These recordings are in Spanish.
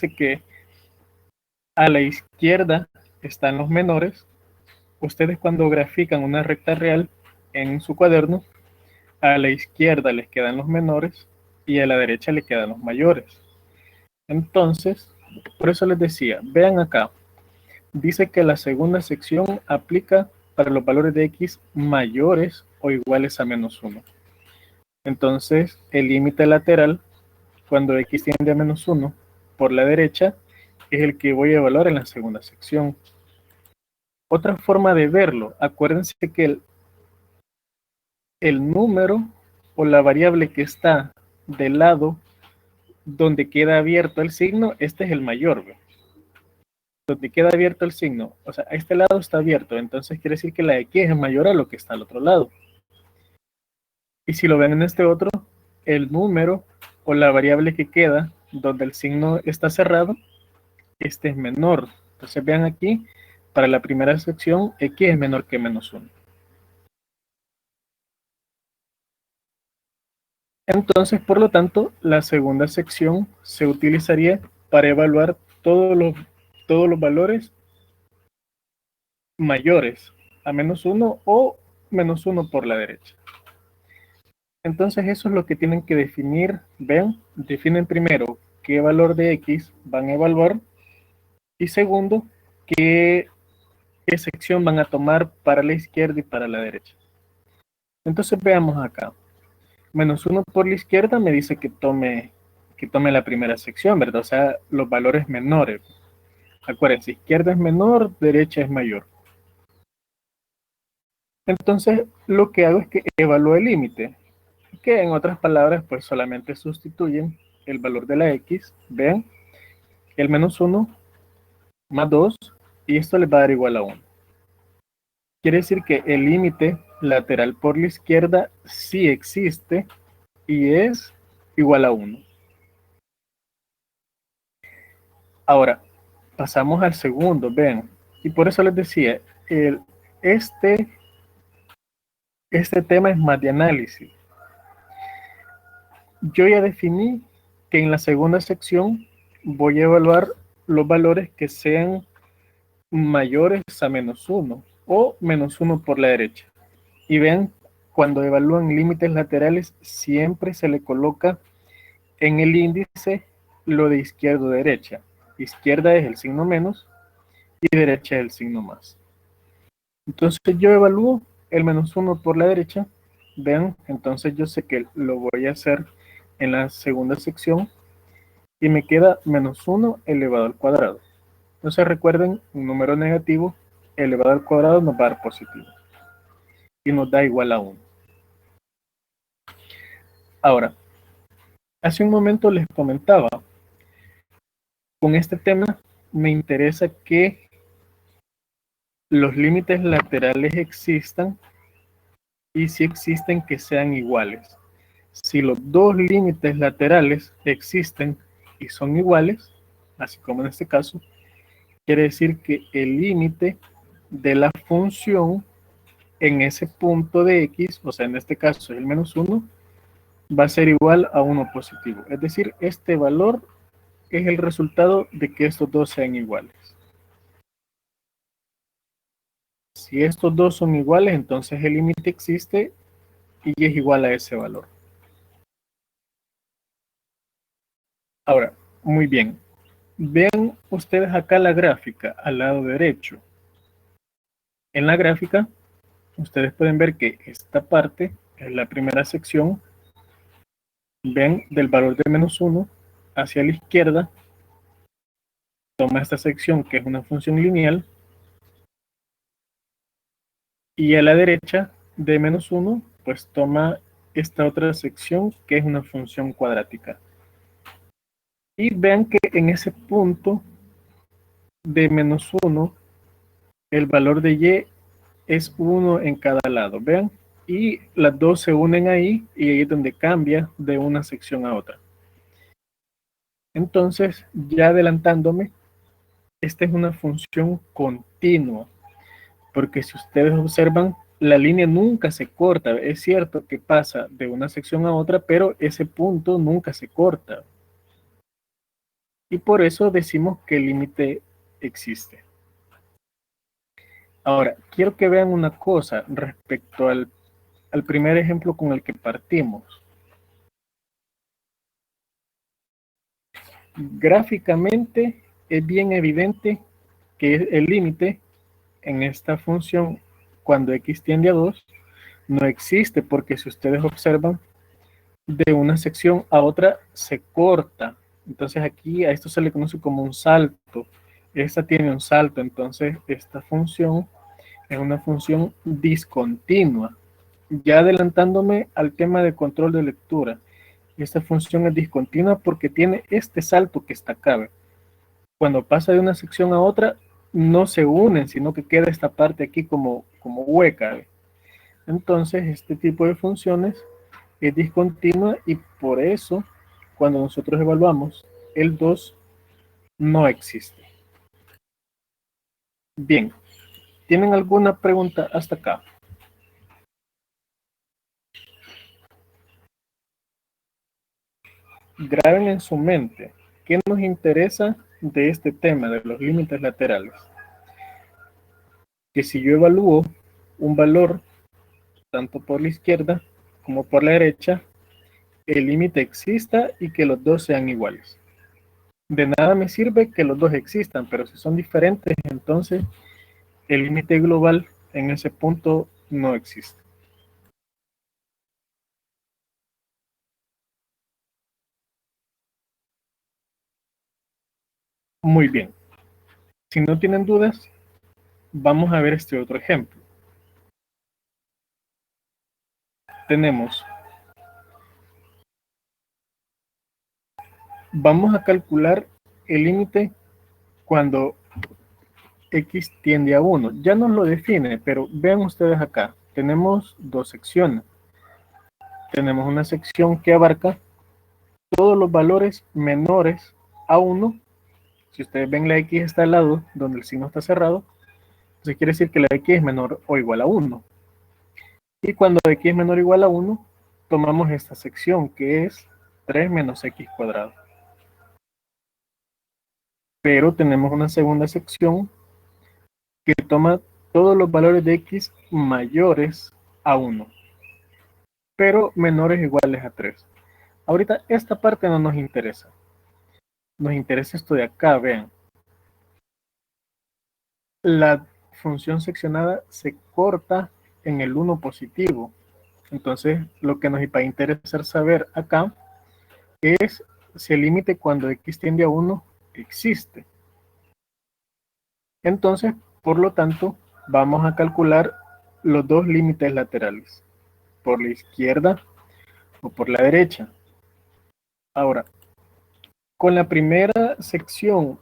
que a la izquierda están los menores. Ustedes cuando grafican una recta real en su cuaderno, a la izquierda les quedan los menores y a la derecha le quedan los mayores. Entonces, por eso les decía, vean acá, dice que la segunda sección aplica para los valores de x mayores o iguales a -1. Entonces, el límite lateral, cuando x tiende a -1 por la derecha, es el que voy a evaluar en la segunda sección. Otra forma de verlo, acuérdense que el número o la variable que está del lado donde queda abierto el signo, este es el mayor, ¿ve? Donde queda abierto el signo, o sea, a este lado está abierto, entonces quiere decir que la x es mayor a lo que está al otro lado. Y si lo ven en este otro, el número o la variable que queda donde el signo está cerrado, este es menor. Entonces vean aquí, para la primera sección, x es menor que -1. Entonces, por lo tanto, la segunda sección se utilizaría para evaluar todos los valores mayores a -1 o -1 por la derecha. Entonces, eso es lo que tienen que definir. Vean, definen primero qué valor de x van a evaluar y segundo, qué sección van a tomar para la izquierda y para la derecha. Entonces, veamos acá. -1 por la izquierda me dice que tome la primera sección, ¿verdad? O sea, los valores menores. Acuérdense, izquierda es menor, derecha es mayor. Entonces, lo que hago es que evalúo el límite, que en otras palabras, pues solamente sustituyen el valor de la x. Vean, el -1 más 2, y esto les va a dar igual a 1. Quiere decir que el límite lateral por la izquierda sí existe y es igual a 1. Ahora, pasamos al segundo, vean, y por eso les decía, este tema es más de análisis. Yo ya definí que en la segunda sección voy a evaluar los valores que sean mayores a -1 o -1 por la derecha. Y vean, cuando evalúan límites laterales, siempre se le coloca en el índice lo de izquierda o derecha. Izquierda es el signo menos y derecha es el signo más. Entonces yo evalúo el -1 por la derecha. Vean, entonces yo sé que lo voy a hacer en la segunda sección y me queda -1 elevado al cuadrado. Entonces recuerden, un número negativo elevado al cuadrado nos va a dar positivo y nos da igual a 1. Ahora, hace un momento les comentaba, con este tema me interesa que los límites laterales existan y si existen que sean iguales. Si los dos límites laterales existen y son iguales, así como en este caso, quiere decir que el límite de la función en ese punto de x, o sea, en este caso el -1, va a ser igual a 1 positivo. Es decir, este valor es el resultado de que estos dos sean iguales. Si estos dos son iguales, entonces el límite existe y es igual a ese valor. Ahora, muy bien. Vean ustedes acá la gráfica al lado derecho. En la gráfica, ustedes pueden ver que esta parte es la primera sección. Ven del valor de -1 hacia la izquierda. Toma esta sección que es una función lineal. Y a la derecha de -1, pues toma esta otra sección que es una función cuadrática. Y vean que en ese punto de -1, el valor de y es 1 en cada lado, vean, y las dos se unen ahí y ahí es donde cambia de una sección a otra. Entonces, ya adelantándome, esta es una función continua, porque si ustedes observan, la línea nunca se corta. Es cierto que pasa de una sección a otra, pero ese punto nunca se corta. y por eso decimos que el límite existe. Ahora, quiero que vean una cosa respecto al primer ejemplo con el que partimos. Gráficamente es bien evidente que el límite en esta función cuando x tiende a 2 no existe, porque si ustedes observan, de una sección a otra se corta. Entonces aquí a esto se le conoce como un salto. Esta tiene un salto, entonces esta función es una función discontinua. Ya adelantándome al tema de control de lectura, esta función es discontinua porque tiene este salto que está acá. Cuando pasa de una sección a otra, no se unen, sino que queda esta parte aquí como hueca. Entonces, este tipo de funciones es discontinua y por eso, cuando nosotros evaluamos el 2 no existe. Bien, ¿tienen alguna pregunta hasta acá? Graben en su mente qué nos interesa de este tema de los límites laterales. Que si yo evalúo un valor tanto por la izquierda como por la derecha, el límite exista y que los dos sean iguales. De nada me sirve que los dos existan, pero si son diferentes, entonces el límite global en ese punto no existe. Muy bien. Si no tienen dudas, vamos a ver este otro ejemplo. Tenemos, vamos a calcular el límite cuando x tiende a 1. Ya nos lo define, pero vean ustedes acá. Tenemos dos secciones. Tenemos una sección que abarca todos los valores menores a 1. Si ustedes ven, la x está al lado donde el signo está cerrado. Entonces quiere decir que la x es menor o igual a 1. Y cuando x es menor o igual a 1, tomamos esta sección que es 3 menos x cuadrado. Pero tenemos una segunda sección que toma todos los valores de x mayores a 1, pero menores o iguales a 3. Ahorita esta parte no nos interesa. Nos interesa esto de acá, vean. La función seccionada se corta en el 1 positivo. Entonces, lo que nos va a interesar saber acá es si el límite cuando x tiende a 1 existe. Entonces, por lo tanto, vamos a calcular los dos límites laterales, por la izquierda o por la derecha. Ahora, con la primera sección,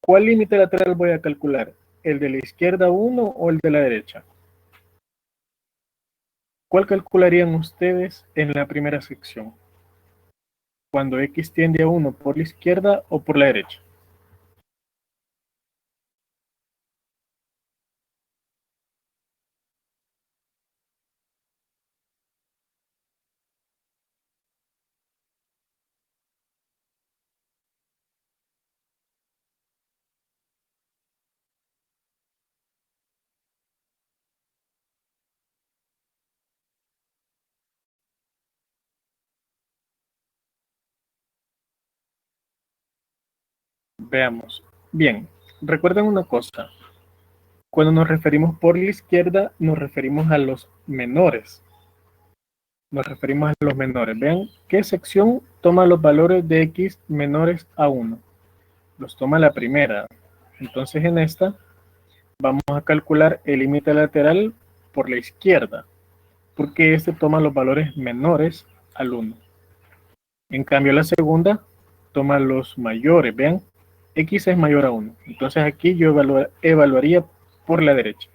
¿cuál límite lateral voy a calcular? ¿El de la izquierda 1 o el de la derecha? ¿Cuál calcularían ustedes en la primera sección? Cuando x tiende a 1 por la izquierda o por la derecha. Veamos. Bien, recuerden una cosa. Cuando nos referimos por la izquierda, nos referimos a los menores. Nos referimos a los menores. Vean qué sección toma los valores de x menores a 1. Los toma la primera. Entonces en esta vamos a calcular el límite lateral por la izquierda, porque este toma los valores menores al 1. En cambio la segunda toma los mayores. Vean, x es mayor a 1. Entonces aquí yo evaluaría por la derecha.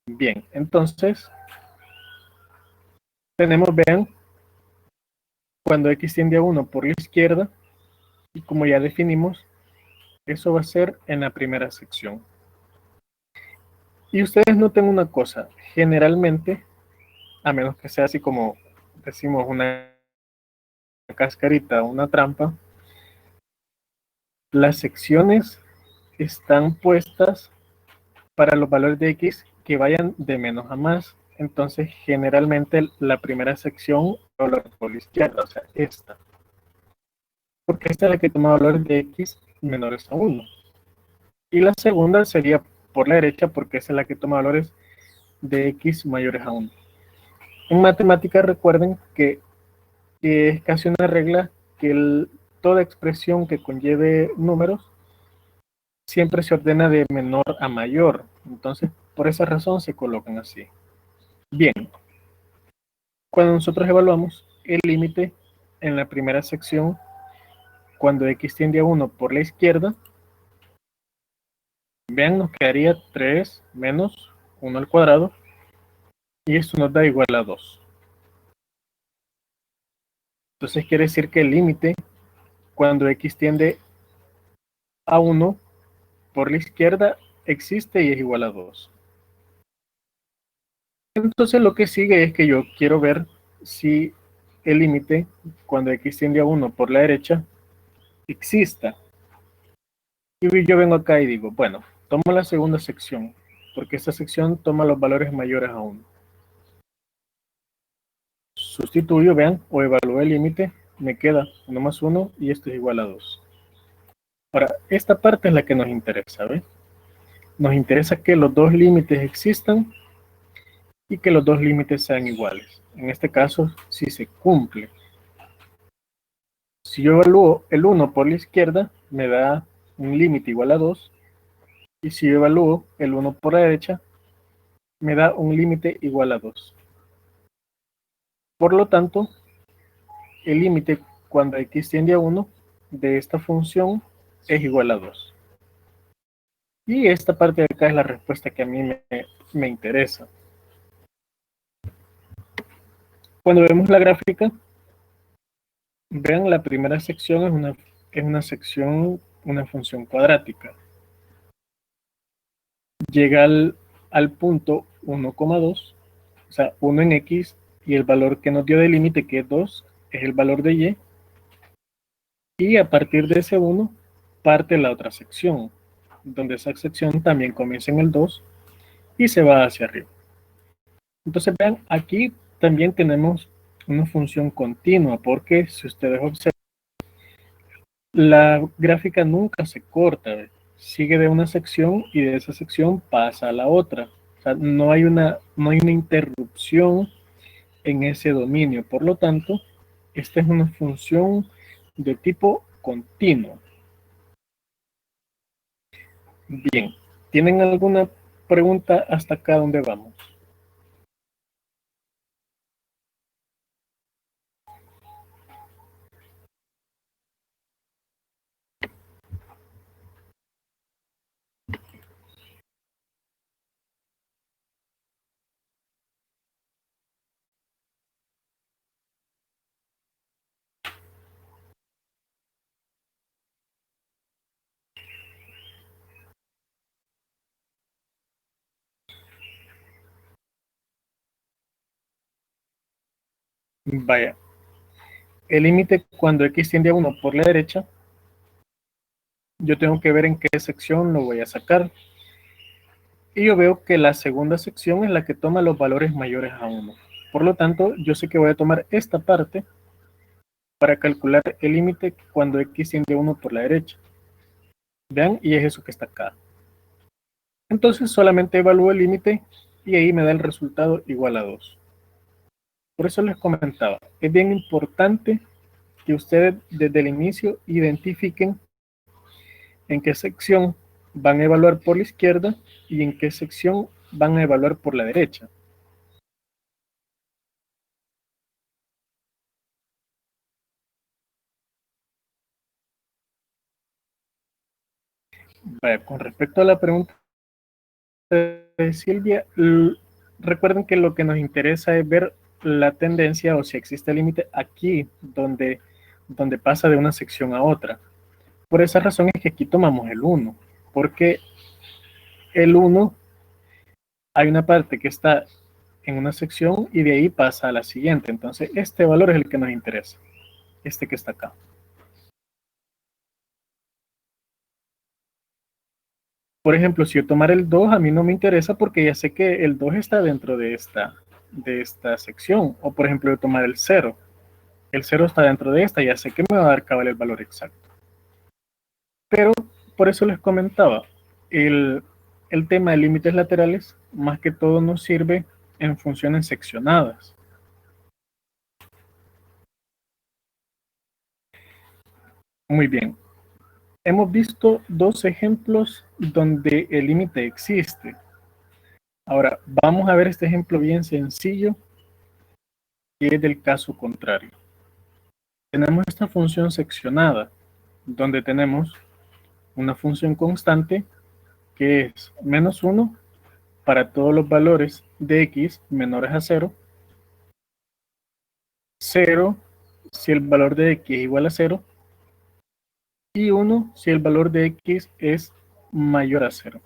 Bien, entonces tenemos, vean, cuando x tiende a 1 por la izquierda, y como ya definimos, eso va a ser en la primera sección. Y ustedes noten una cosa, generalmente, a menos que sea así como decimos una cascarita, una trampa, Las secciones están puestas para los valores de x que vayan de menos a más. Entonces, generalmente la primera sección va a valor por la izquierda, o sea, esta. Porque esta es la que toma valores de x menores a 1. Y la segunda sería por la derecha, porque esa es la que toma valores de x mayores a 1. En matemáticas recuerden que es casi una regla que toda expresión que conlleve números siempre se ordena de menor a mayor. Entonces, por esa razón se colocan así. Bien, cuando nosotros evaluamos el límite en la primera sección, cuando x tiende a 1 por la izquierda, vean, nos quedaría 3 menos 1 al cuadrado, y esto nos da igual a 2. Entonces quiere decir que el límite cuando x tiende a 1 por la izquierda existe y es igual a 2. Entonces lo que sigue es que yo quiero ver si el límite cuando x tiende a 1 por la derecha exista. Y yo vengo acá y digo, bueno, tomo la segunda sección, porque esta sección toma los valores mayores a 1. Sustituyo, vean, o evalúo el límite, me queda 1 más 1 y esto es igual a 2. Ahora, esta parte es la que nos interesa, ¿ves? Nos interesa que los dos límites existan y que los dos límites sean iguales. En este caso, si se cumple. Si yo evalúo el 1 por la izquierda, me da un límite igual a 2. Y si yo evalúo el 1 por la derecha, me da un límite igual a 2. Por lo tanto, el límite cuando x tiende a 1 de esta función es igual a 2. Y esta parte de acá es la respuesta que a mí me interesa. Cuando vemos la gráfica, vean, la primera sección es una sección, una función cuadrática. Llega al punto 1,2, o sea, 1 en x, y el valor que nos dio de límite, que es 2, es el valor de y. Y a partir de ese 1, parte la otra sección, donde esa sección también comienza en el 2 y se va hacia arriba. Entonces vean, aquí también tenemos una función continua, porque si ustedes observan, la gráfica nunca se corta, ¿ves? Sigue de una sección y de esa sección pasa a la otra. O sea, no hay una interrupción en ese dominio. Por lo tanto, esta es una función de tipo continuo. Bien, ¿tienen alguna pregunta hasta acá donde vamos? Vaya, el límite cuando x tiende a 1 por la derecha, yo tengo que ver en qué sección lo voy a sacar. Y yo veo que la segunda sección es la que toma los valores mayores a 1. Por lo tanto, yo sé que voy a tomar esta parte para calcular el límite cuando x tiende a 1 por la derecha. Vean, y es eso que está acá. Entonces solamente evalúo el límite y ahí me da el resultado igual a 2. Por eso les comentaba, es bien importante que ustedes desde el inicio identifiquen en qué sección van a evaluar por la izquierda y en qué sección van a evaluar por la derecha. Vaya, con respecto a la pregunta de Silvia, recuerden que lo que nos interesa es ver la tendencia o si existe límite aquí donde pasa de una sección a otra. Por esa razón es que aquí tomamos el 1, porque el 1 hay una parte que está en una sección y de ahí pasa a la siguiente. Entonces este valor es el que nos interesa, este que está acá. Por ejemplo, si yo tomara el 2, a mí no me interesa porque ya sé que el 2 está dentro de esta sección. O por ejemplo, yo tomar el 0. El 0 está dentro de esta, ya sé que me va a dar cabal el valor exacto. Pero por eso les comentaba, el, el tema de límites laterales más que todo nos sirve en funciones seccionadas. Muy bien. Hemos visto dos ejemplos donde el límite existe. Ahora, vamos a ver este ejemplo bien sencillo, que es del caso contrario. Tenemos esta función seccionada, donde tenemos una función constante que es -1 para todos los valores de x menores a 0, 0 si el valor de x es igual a 0, y 1 si el valor de x es mayor a 0.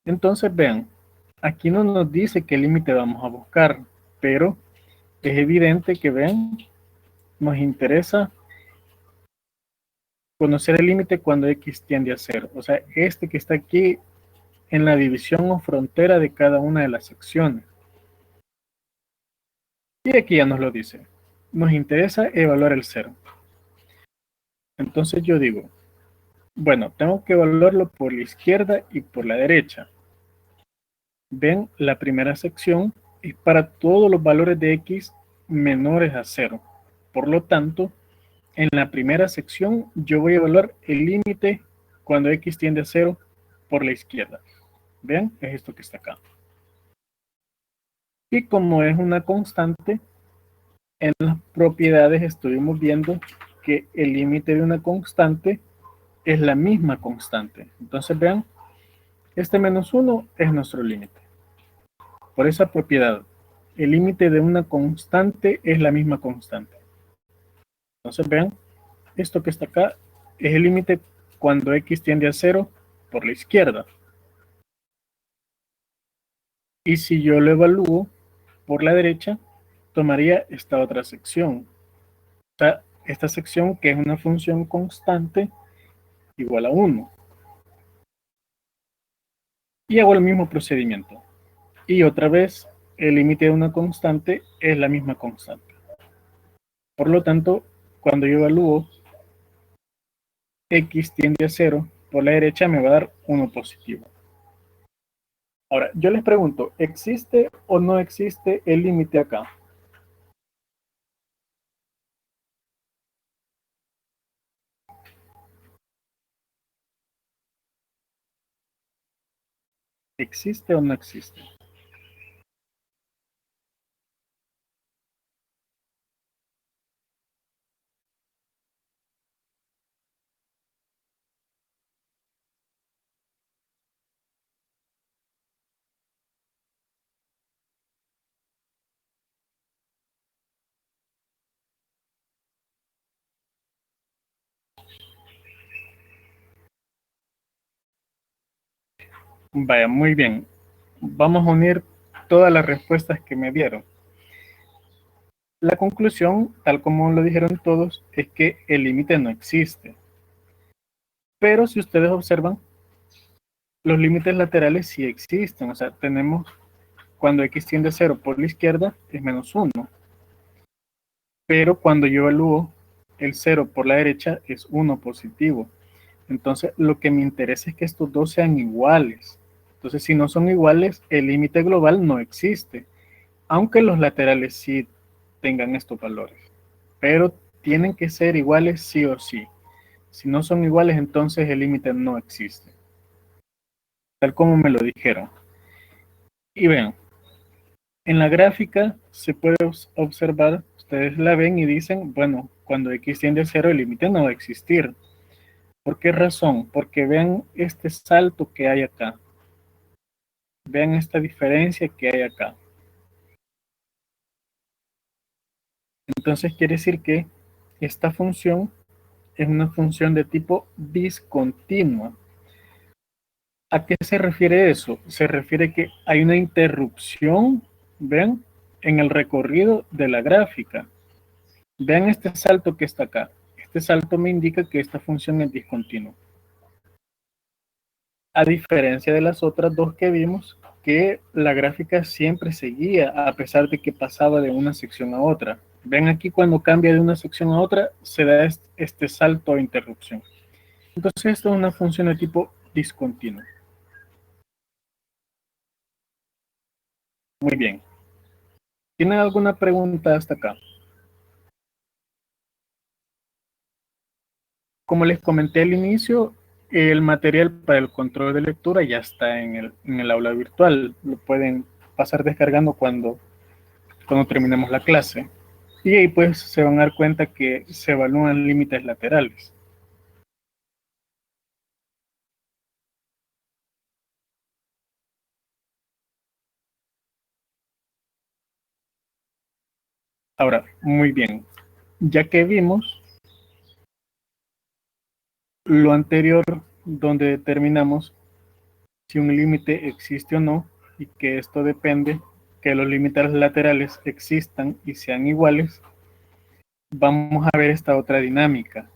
Entonces vean, aquí no nos dice qué límite vamos a buscar, pero es evidente que vean, nos interesa conocer el límite cuando x tiende a 0. O sea, este que está aquí en la división o frontera de cada una de las secciones. Y aquí ya nos lo dice. Nos interesa evaluar el 0. Entonces yo digo, bueno, tengo que evaluarlo por la izquierda y por la derecha. Ven, la primera sección es para todos los valores de x menores a 0. Por lo tanto, en la primera sección yo voy a evaluar el límite cuando x tiende a 0 por la izquierda. Vean, es esto que está acá. Y como es una constante, en las propiedades estuvimos viendo que el límite de una constante es la misma constante. Entonces vean, este -1 es nuestro límite. Por esa propiedad, el límite de una constante es la misma constante. Entonces vean, esto que está acá es el límite cuando x tiende a 0 por la izquierda. Y si yo lo evalúo por la derecha, tomaría esta otra sección. O sea, esta sección que es una función constante igual a 1. Y hago el mismo procedimiento. Y otra vez, el límite de una constante es la misma constante. Por lo tanto, cuando yo evalúo x tiende a 0, por la derecha me va a dar 1 positivo. Ahora, yo les pregunto, ¿existe o no existe el límite acá? ¿Existe o no existe? Vaya, muy bien. Vamos a unir todas las respuestas que me dieron. La conclusión, tal como lo dijeron todos, es que el límite no existe. Pero si ustedes observan, los límites laterales sí existen. O sea, tenemos cuando x tiende a 0 por la izquierda es -1. Pero cuando yo evalúo el 0 por la derecha es 1 positivo. Entonces, lo que me interesa es que estos dos sean iguales. Entonces, si no son iguales, el límite global no existe, aunque los laterales sí tengan estos valores. Pero tienen que ser iguales sí o sí. Si no son iguales, entonces el límite no existe. Tal como me lo dijeron. Y vean, en la gráfica se puede observar, ustedes la ven y dicen, bueno, cuando x tiende a 0, el límite no va a existir. ¿Por qué razón? Porque vean este salto que hay acá. Vean esta diferencia que hay acá. Entonces quiere decir que esta función es una función de tipo discontinua. ¿A qué se refiere eso? Se refiere que hay una interrupción, ¿ven? En el recorrido de la gráfica. Vean este salto que está acá. Este salto me indica que esta función es discontinua. A diferencia de las otras dos que vimos, que la gráfica siempre seguía a pesar de que pasaba de una sección a otra. Ven aquí cuando cambia de una sección a otra, se da este salto o interrupción. Entonces esto es una función de tipo discontinuo. Muy bien. ¿Tienen alguna pregunta hasta acá? Como les comenté al inicio, el material para el control de lectura ya está en el aula virtual. Lo pueden pasar descargando cuando terminemos la clase. Y ahí pues se van a dar cuenta que se evalúan límites laterales. Ahora, muy bien. Ya que vimos lo anterior donde determinamos si un límite existe o no y que esto depende que los límites laterales existan y sean iguales, vamos a ver esta otra dinámica.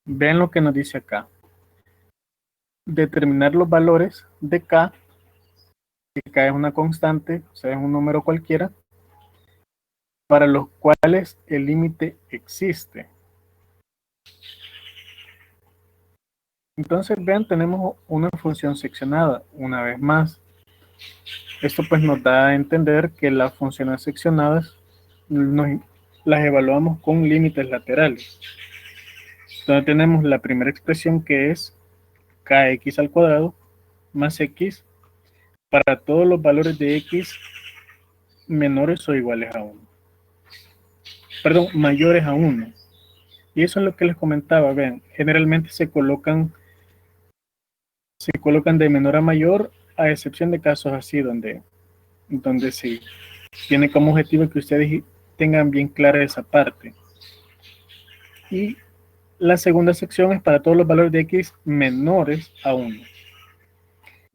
Vean lo que nos dice acá. Determinar los valores de K, que K es una constante, o sea, es un número cualquiera, para los cuales el límite existe. Entonces, vean, tenemos una función seccionada, una vez más. Esto pues nos da a entender que las funciones seccionadas las evaluamos con límites laterales. Entonces tenemos la primera expresión que es kx al cuadrado más x para todos los valores de x menores o iguales a 1. Perdón, mayores a 1. Y eso es lo que les comentaba, vean, generalmente se colocan de menor a mayor, a excepción de casos así donde sí tiene como objetivo que ustedes tengan bien clara esa parte. Y la segunda sección es para todos los valores de x menores a 1.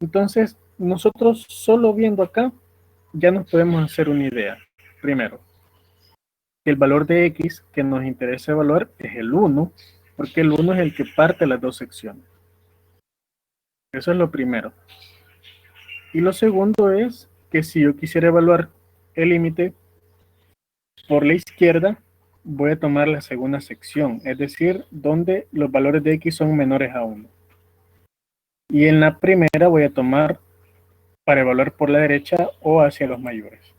Entonces, nosotros solo viendo acá, ya nos podemos hacer una idea. Primero, el valor de x que nos interesa evaluar es el 1, porque el 1 es el que parte las dos secciones. Eso es lo primero. Y lo segundo es que si yo quisiera evaluar el límite por la izquierda, voy a tomar la segunda sección, es decir, donde los valores de x son menores a 1. Y en la primera voy a tomar para evaluar por la derecha o hacia los mayores.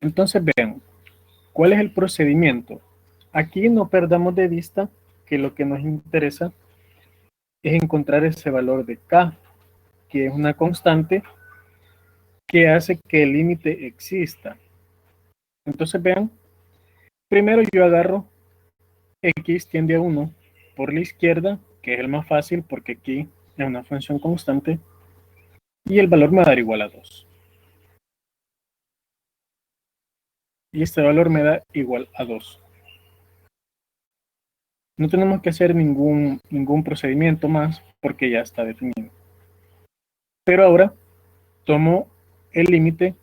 Entonces vean, ¿cuál es el procedimiento? Aquí no perdamos de vista que lo que nos interesa es encontrar ese valor de k, que es una constante que hace que el límite exista. Entonces vean, primero yo agarro x tiende a 1 por la izquierda, que es el más fácil porque aquí es una función constante, y el valor me va a dar igual a 2. Y este valor me da igual a 2. No tenemos que hacer ningún procedimiento más porque ya está definido. Pero ahora tomo el límite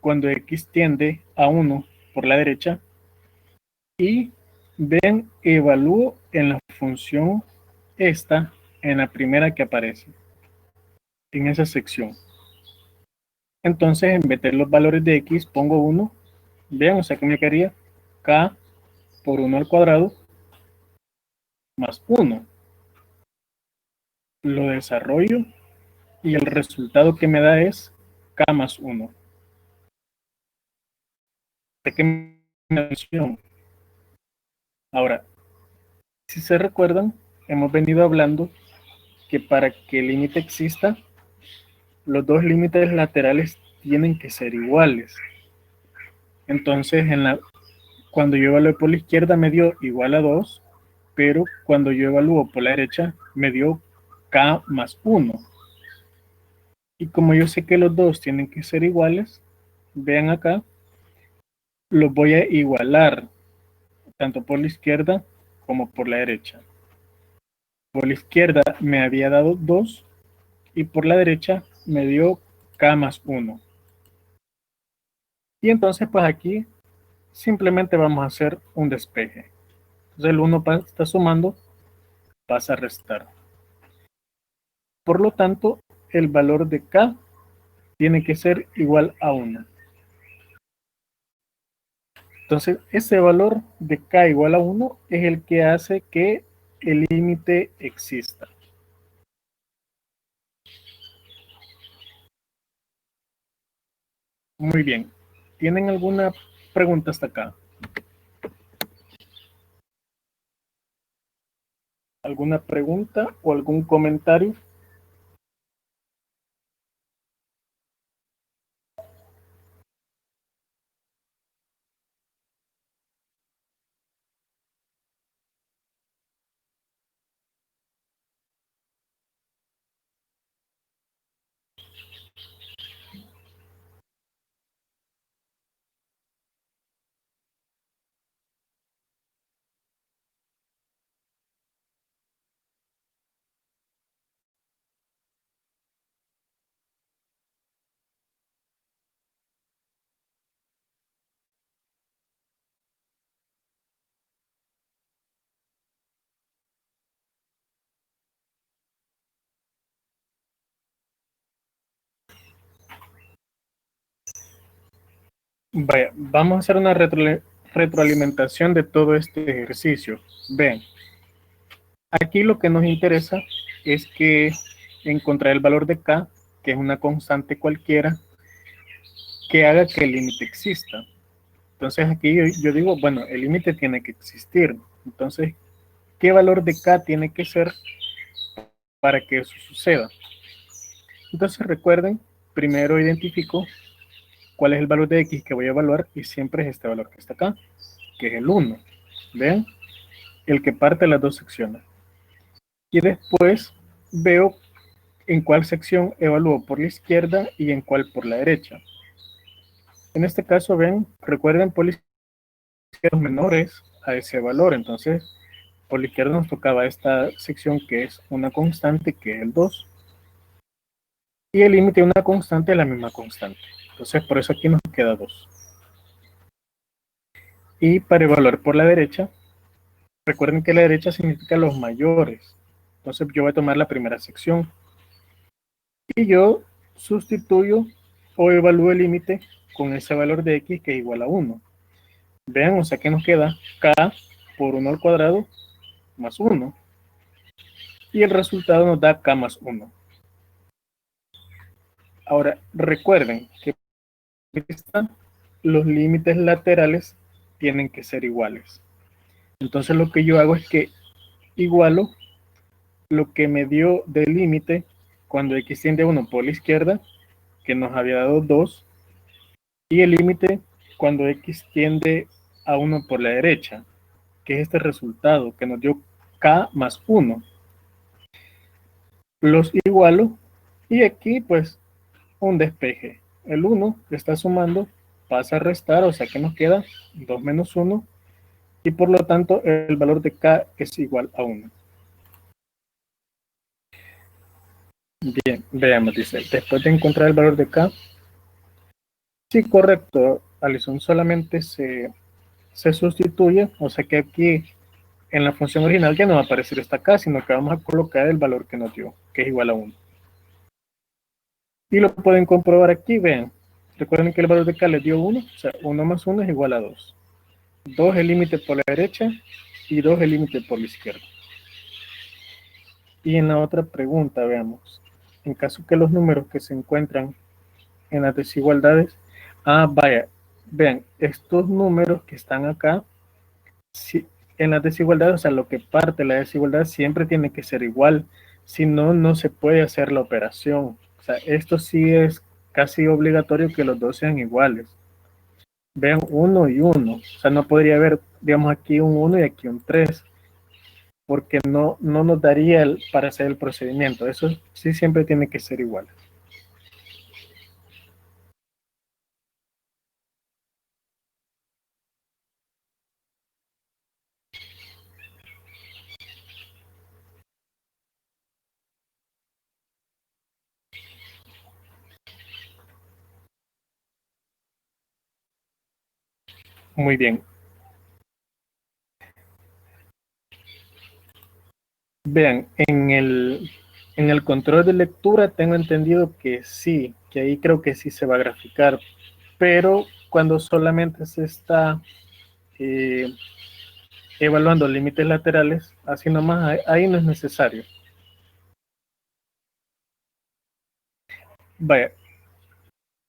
cuando x tiende a 1 por la derecha y ven, evalúo en la función esta, en la primera que aparece, en esa sección. Entonces, en vez de los valores de x, pongo 1. Vean, o sea que me quedaría k por 1 al cuadrado más 1. Lo desarrollo y el resultado que me da es k más 1. Ahora, si se recuerdan, hemos venido hablando que para que el límite exista, los dos límites laterales tienen que ser iguales. Entonces, cuando yo evalué por la izquierda me dio igual a 2, pero cuando yo evalúo por la derecha me dio k más 1. Y como yo sé que los dos tienen que ser iguales, vean acá, los voy a igualar, tanto por la izquierda como por la derecha. Por la izquierda me había dado 2 y por la derecha me dio k más 1. Y entonces pues aquí simplemente vamos a hacer un despeje. Entonces el 1 está sumando pasa a restar. Por lo tanto, el valor de K tiene que ser igual a 1. Entonces, ese valor de K igual a 1 es el que hace que el límite exista. Muy bien. ¿Tienen alguna pregunta hasta acá? ¿Alguna pregunta o algún comentario? Vaya, vamos a hacer una retroalimentación de todo este ejercicio. Ven, aquí lo que nos interesa es que encontrar el valor de K, que es una constante cualquiera, que haga que el límite exista. Entonces aquí yo digo, bueno, el límite tiene que existir. Entonces, ¿qué valor de K tiene que ser para que eso suceda? Entonces recuerden, primero identifico cuál es el valor de X que voy a evaluar y siempre es este valor que está acá, que es el 1. ¿Ven? El que parte las dos secciones. Y después veo en cuál sección evalúo por la izquierda y en cuál por la derecha. En este caso, ven, recuerden por la izquierda menores a ese valor. Entonces, por la izquierda nos tocaba esta sección que es una constante, que es el 2. Y el límite de una constante es la misma constante. Entonces, por eso aquí nos queda 2. Y para evaluar por la derecha, recuerden que la derecha significa los mayores. Entonces, yo voy a tomar la primera sección. Y yo sustituyo o evalúo el límite con ese valor de X que es igual a 1. Vean, o sea que nos queda K por 1 al cuadrado más 1. Y el resultado nos da K más 1. Ahora, recuerden que los límites laterales tienen que ser iguales. Entonces lo que yo hago es que igualo lo que me dio de límite cuando X tiende a 1 por la izquierda, que nos había dado 2, y el límite cuando X tiende a 1 por la derecha, que es este resultado que nos dio K más 1. Los igualo y aquí pues un despeje. El 1 que está sumando pasa a restar, o sea que nos queda 2 menos 1 y por lo tanto el valor de K es igual a 1. Bien, veamos, dice, después de encontrar el valor de K, sí, correcto, Alison, solamente se sustituye, o sea que aquí en la función original ya no va a aparecer esta K, sino que vamos a colocar el valor que nos dio, que es igual a 1. Y lo pueden comprobar aquí, vean. Recuerden que el valor de K les dio 1, o sea, 1 más 1 es igual a 2. 2 es el límite por la derecha y 2 es el límite por la izquierda. Y en la otra pregunta, veamos. En caso que los números que se encuentran en las desigualdades, vaya, vean, estos números que están acá, si, en las desigualdades, o sea, lo que parte de la desigualdad siempre tiene que ser igual, si no, no se puede hacer la operación. O sea, esto sí es casi obligatorio que los dos sean iguales. Vean 1 y 1, o sea, no podría haber, digamos, aquí un 1 y aquí un 3, porque no nos daría para hacer el procedimiento. Eso sí siempre tiene que ser igual. Muy bien. Vean, en el control de lectura tengo entendido que sí, que ahí creo que sí se va a graficar, pero cuando solamente se está eh, evaluando límites laterales, así nomás, ahí no es necesario. Vaya,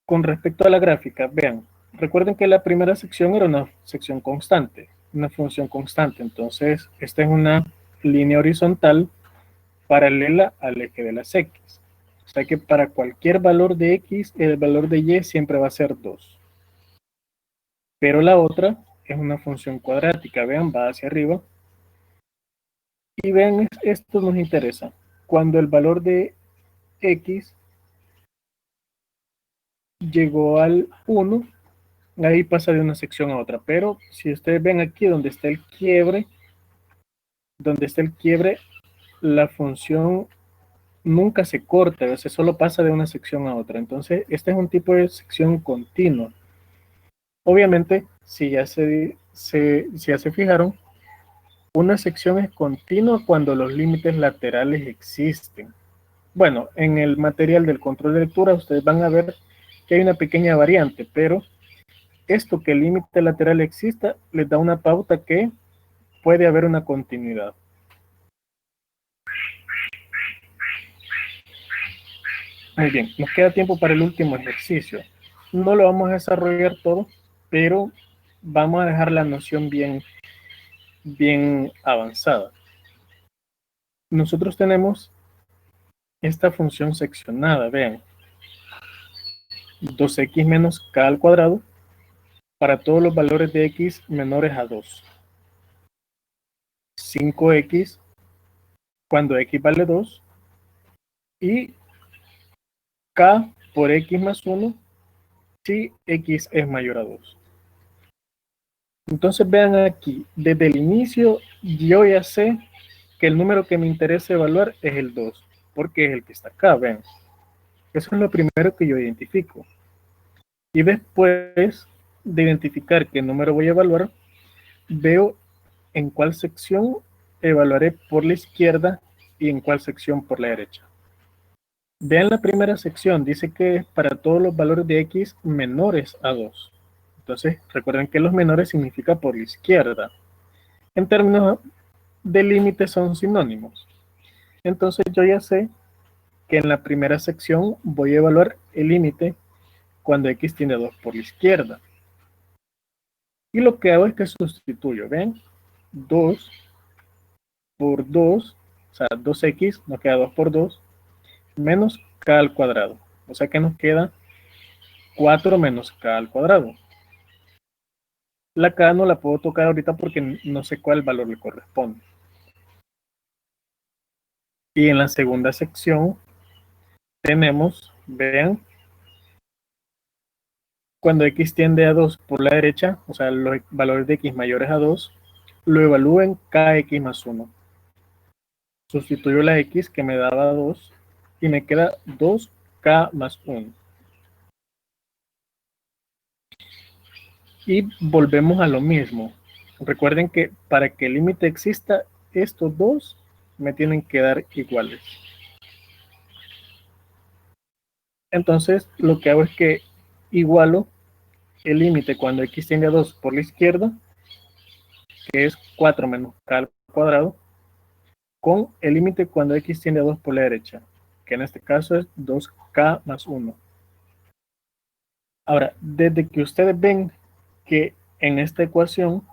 con respecto a la gráfica, vean, recuerden que la primera sección era una sección constante, una función constante, entonces esta es una línea horizontal paralela al eje de las X. O sea que para cualquier valor de X, el valor de Y siempre va a ser 2. Pero la otra es una función cuadrática, vean, va hacia arriba. Y vean, esto nos interesa. Cuando el valor de X llegó al 1, ahí pasa de una sección a otra. Pero si ustedes ven aquí donde está el quiebre, la función nunca se corta, o sea, solo pasa de una sección a otra. Entonces, este es un tipo de sección continua. Obviamente, si ya se fijaron, una sección es continua cuando los límites laterales existen. Bueno, en el material del control de lectura ustedes van a ver que hay una pequeña variante, pero esto que el límite lateral exista les da una pauta que puede haber una continuidad. Muy bien, nos queda tiempo para el último ejercicio. No lo vamos a desarrollar todo, pero vamos a dejar la noción bien avanzada. Nosotros tenemos esta función seccionada, vean, 2x menos k al cuadrado para todos los valores de x menores a 2. 5x cuando x vale 2 y k por x más 1 si x es mayor a 2. Entonces vean aquí, desde el inicio yo ya sé que el número que me interesa evaluar es el 2, porque es el que está acá, vean. Eso es lo primero que yo identifico. Y después de identificar qué número voy a evaluar, veo en cuál sección evaluaré por la izquierda y en cuál sección por la derecha. Vean la primera sección, dice que es para todos los valores de x menores a 2. Entonces, recuerden que los menores significa por la izquierda. En términos de límites son sinónimos. Entonces, yo ya sé que en la primera sección voy a evaluar el límite cuando x tiende a 2 por la izquierda. Y lo que hago es que sustituyo, ¿ven? 2 por 2, o sea, 2x, nos queda 2 por 2, menos k al cuadrado. O sea que nos queda 4 menos k al cuadrado. La k no la puedo tocar ahorita porque no sé cuál valor le corresponde. Y en la segunda sección tenemos, vean, cuando x tiende a 2 por la derecha, o sea, los valores de x mayores a 2, lo evalúo en kx más 1. Sustituyo la x que me daba 2 y me queda 2k más 1. Y volvemos a lo mismo. Recuerden que para que el límite exista, estos dos me tienen que dar iguales. Entonces, lo que hago es que igualo el límite cuando x tiende a 2 por la izquierda, que es 4 menos k al cuadrado, con el límite cuando x tiende a 2 por la derecha, que en este caso es 2k más 1. Ahora, desde que ustedes ven que en esta ecuación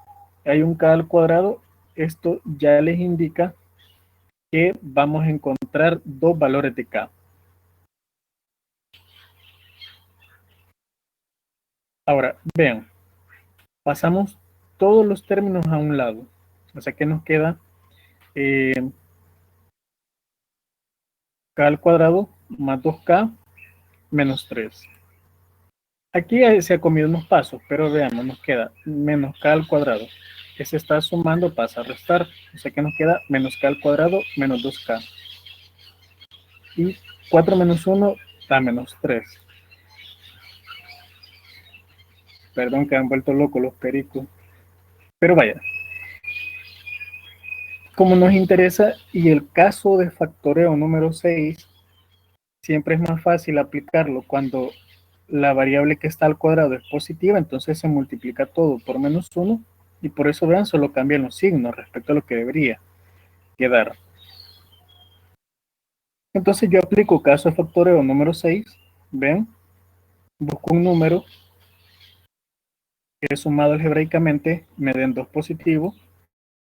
hay un k al cuadrado, esto ya les indica que vamos a encontrar dos valores de k. Ahora, vean, pasamos todos los términos a un lado. O sea que nos queda k al cuadrado más 2k menos 3. Aquí se ha comido unos pasos, pero veamos, nos queda menos k al cuadrado. Que se está sumando pasa a restar. O sea que nos queda menos k al cuadrado menos 2k. Y 4 menos 1 da menos 3. Perdón que han vuelto locos los pericos. Pero vaya, como nos interesa y el caso de factoreo número 6, siempre es más fácil aplicarlo cuando la variable que está al cuadrado es positiva, entonces se multiplica todo por menos 1 y por eso vean, solo cambian los signos respecto a lo que debería quedar. Entonces yo aplico caso de factoreo número 6, ven, busco un número que sumado algebraicamente me den 2 positivo,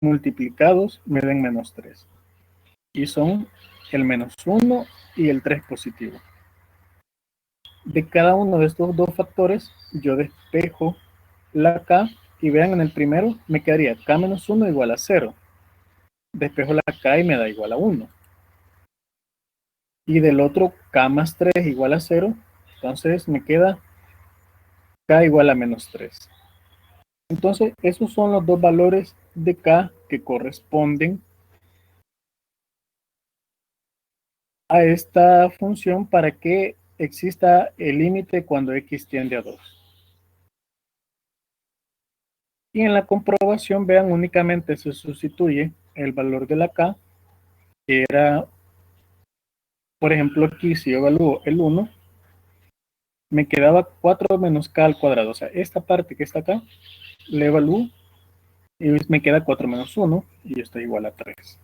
multiplicados me den menos 3. Y son el menos 1 y el 3 positivo. De cada uno de estos dos factores, yo despejo la k y vean en el primero me quedaría k menos 1 igual a 0. Despejo la k y me da igual a 1. Y del otro k más 3 igual a 0, entonces me queda k igual a menos 3. Entonces esos son los dos valores de k que corresponden a esta función para que exista el límite cuando x tiende a 2. Y en la comprobación, vean, únicamente se sustituye el valor de la k, que era, por ejemplo, aquí si yo evalúo el 1, me quedaba 4 menos k al cuadrado. O sea, esta parte que está acá, le evalúo y me queda 4 menos 1 y esto es igual a 3.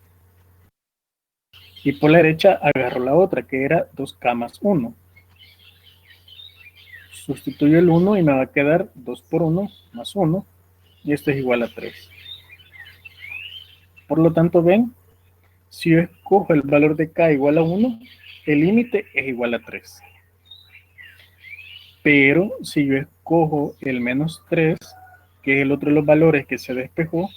Y por la derecha agarro la otra, que era 2k más 1. Sustituyo el 1 y me va a quedar 2 por 1 más 1 y esto es igual a 3. Por lo tanto, ven, si yo escojo el valor de k igual a 1, el límite es igual a 3. Pero si yo escojo el menos 3, que es el otro de los valores que se despejó,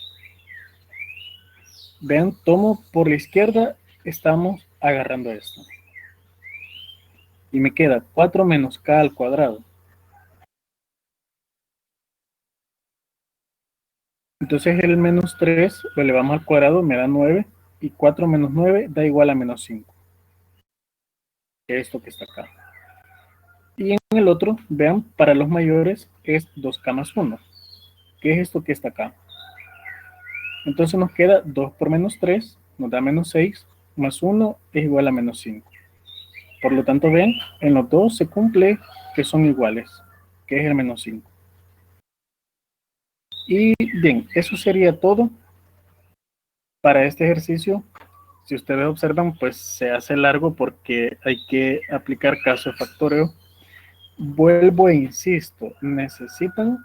vean, tomo por la izquierda, estamos agarrando esto. Y me queda 4 menos k al cuadrado. Entonces el menos 3 lo elevamos al cuadrado, me da 9. Y 4 menos 9 da igual a menos 5. Que es esto que está acá. Y en el otro, vean, para los mayores es 2k más 1. Que es esto que está acá. Entonces nos queda 2 por menos 3, nos da menos 6, más 1 es igual a menos 5. Por lo tanto, ven, en los dos se cumple que son iguales, que es el menos 5. Y bien, eso sería todo para este ejercicio. Si ustedes observan, pues se hace largo porque hay que aplicar caso de factoreo. Vuelvo e insisto, necesitan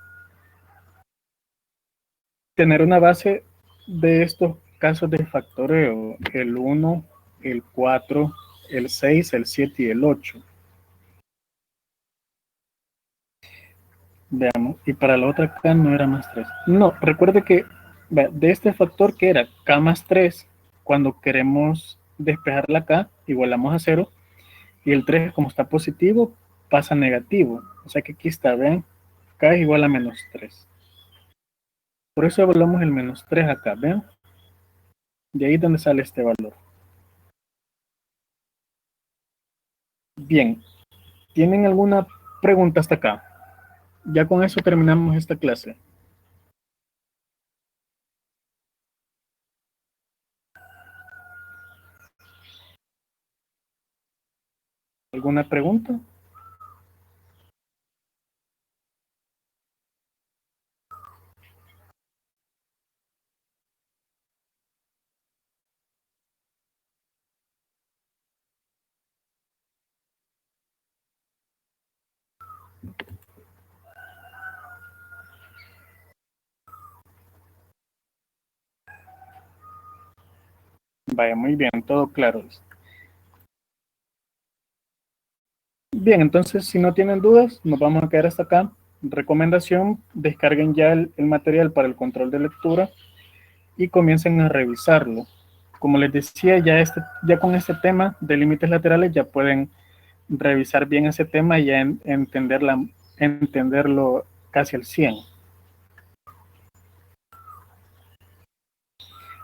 tener una base de estos casos de factoreo, el 1, el 4, el 6, el 7 y el 8. Veamos, y para la otra k no era más 3. No, recuerde que de este factor que era k más 3, cuando queremos despejar la k, igualamos a 0, y el 3 como está positivo, pasa a negativo. O sea que aquí está, ven, k es igual a menos 3. Por eso evaluamos el menos 3 acá, ven. De ahí es donde sale este valor. Bien, ¿tienen alguna pregunta hasta acá? Ya con eso terminamos esta clase. ¿Alguna pregunta? Vaya, muy bien, todo claro. Bien, entonces si no tienen dudas, nos vamos a quedar hasta acá. Recomendación, descarguen ya el material para el control de lectura y comiencen a revisarlo. Como les decía, ya con este tema de límites laterales ya pueden revisar bien ese tema y ya entenderlo casi al 100.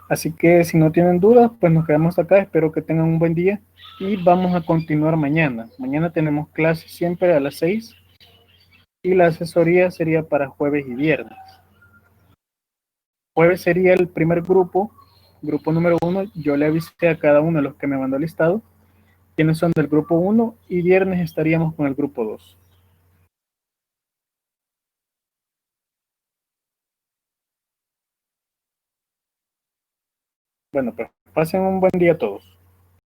Así que si no tienen dudas, pues nos quedamos acá. Espero que tengan un buen día y vamos a continuar mañana. Mañana tenemos clase siempre a las 6 y la asesoría sería para jueves y viernes. Jueves sería el primer grupo Grupo número uno, yo le avisé a cada uno de los que me mandó el listado quiénes son del grupo uno y viernes estaríamos con el grupo 2. Bueno, pues pasen un buen día todos.